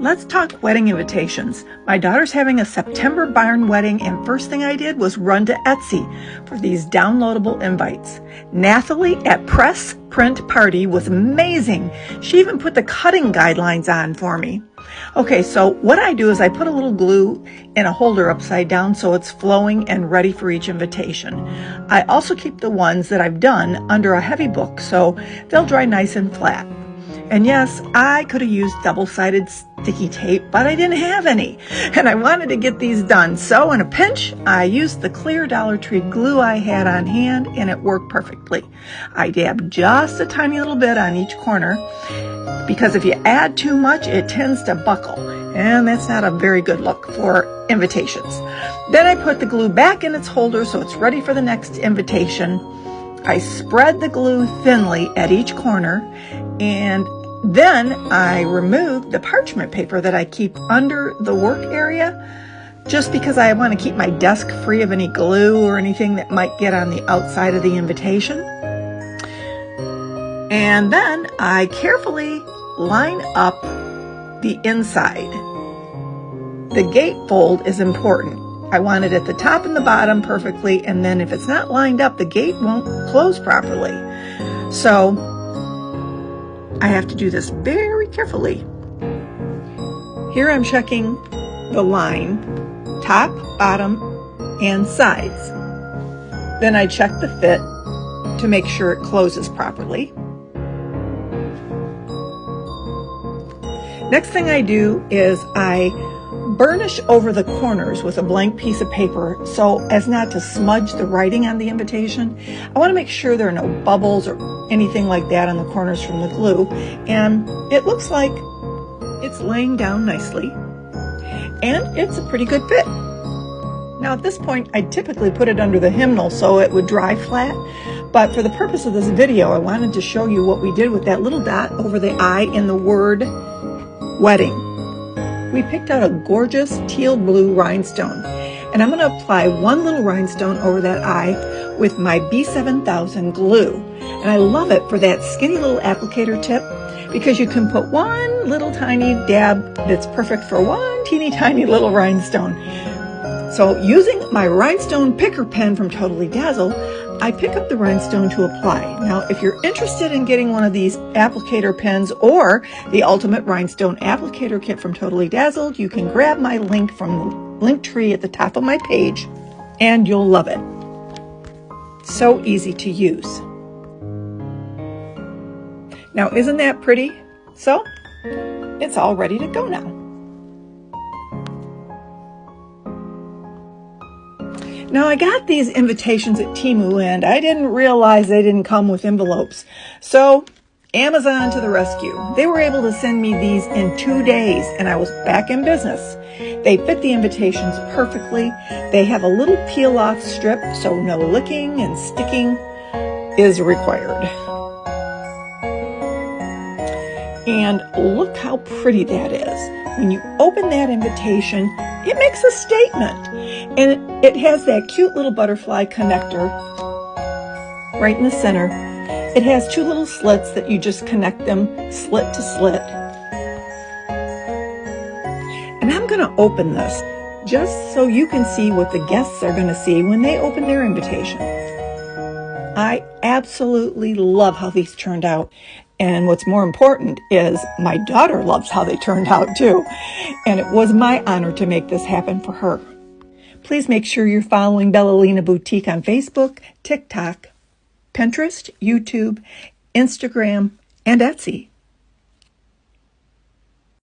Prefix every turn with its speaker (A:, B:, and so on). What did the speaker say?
A: Let's talk wedding invitations. My daughter's having a September barn wedding, and first thing I did was run to Etsy for these downloadable invites. Nathalie at Press Print Party was amazing. She even put the cutting guidelines on for me. Okay, so what I do is I put a little glue in a holder upside down so it's flowing and ready for each invitation. I also keep the ones that I've done under a heavy book so they'll dry nice and flat. And yes, I could have used double-sided sticky tape, but I didn't have any. And I wanted to get these done. So in a pinch, I used the clear Dollar Tree glue I had on hand, and it worked perfectly. I dabbed just a tiny little bit on each corner, because if you add too much, it tends to buckle. And that's not a very good look for invitations. Then I put the glue back in its holder so it's ready for the next invitation. I spread the glue thinly at each corner, and then I removed the parchment paper that I keep under the work area, just because I want to keep my desk free of any glue or anything that might get on the outside of the invitation. And then I carefully line up the inside. The gatefold is important. I want it at the top and the bottom perfectly, and then if it's not lined up, the gate won't close properly. So I have to do this very carefully. Here I'm checking the line, top, bottom, and sides. Then I check the fit to make sure it closes properly. Next thing I do is I burnish over the corners with a blank piece of paper so as not to smudge the writing on the invitation. I want to make sure there are no bubbles or anything like that on the corners from the glue, and it looks like it's laying down nicely, and it's a pretty good fit. Now at this point, I typically put it under the hymnal so it would dry flat, but for the purpose of this video, I wanted to show you what we did with that little dot over the I in the word wedding. We picked out a gorgeous teal blue rhinestone, and I'm going to apply one little rhinestone over that I with my B7000 glue. And I love it for that skinny little applicator tip because you can put one little tiny dab that's perfect for one teeny tiny little rhinestone. So using my rhinestone picker pen from Totally Dazzle, I pick up the rhinestone to apply. Now, if you're interested in getting one of these applicator pens or the Ultimate Rhinestone Applicator Kit from Totally Dazzled, you can grab my link from the link tree at the top of my page, and you'll love it. So easy to use. Now, isn't that pretty? So, it's all ready to go now. Now, I got these invitations at Temu, and I didn't realize they didn't come with envelopes. So, Amazon to the rescue. They were able to send me these in 2 days, and I was back in business. They fit the invitations perfectly. They have a little peel-off strip, so no licking and sticking is required. And look how pretty that is. When you open that invitation, it makes a statement. And it has that cute little butterfly connector right in the center. It has two little slits that you just connect them slit to slit. And I'm going to open this just so you can see what the guests are going to see when they open their invitation. I absolutely love how these turned out. And what's more important is my daughter loves how they turned out too. And it was my honor to make this happen for her. Please make sure you're following Lina Boutique on Facebook, TikTok, Pinterest, YouTube, Instagram, and Etsy.